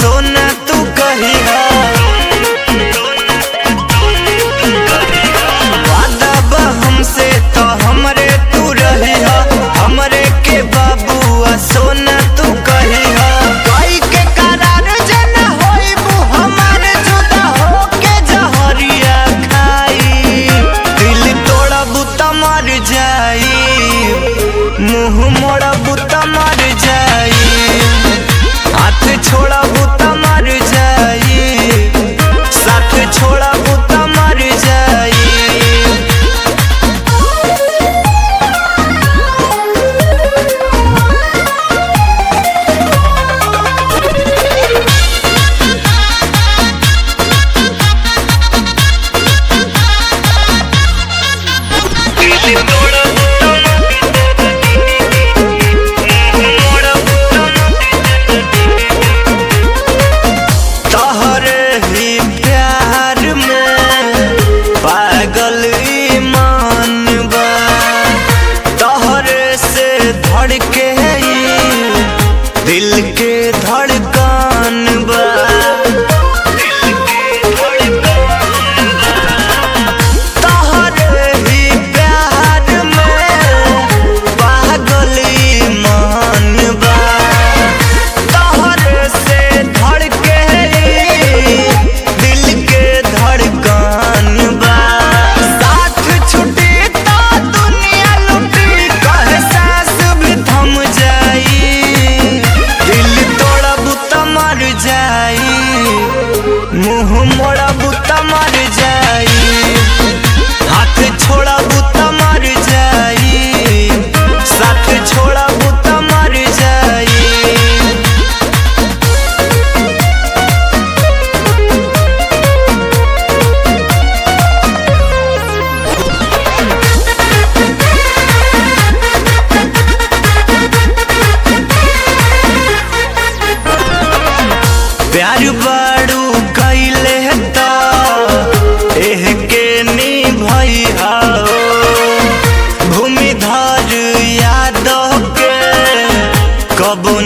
सोना तू कही वादा बा हमसे तो हमरे तू रही हमरे के बाबू सोना तू कही कई के करार जना होइबू हमारे जुदा होके जहरिया खाई दिल तोड़बू त मर जाई मुँह मोड़बू त मर जाई हाथ छोड़बू त मर जाई साथ छोड़बू त मर जाई। धड़के दिल के धड़कन बा तोहरे ही प्यार में पागल मन बा तोहरे से धड़के दिल के धड़कन बा साथ छुटी तो दुनिया लुटी कहे सांस भी थम जाई दिल तोड़बू त मर जाई मुँह मोड़बू त मर जाई हाथ छोड़बू त मर जाई साथ छोड़बू त मर जाई। प्यार बाड़ू कैले तो एह के निभैया भूमिधर यादव के कबू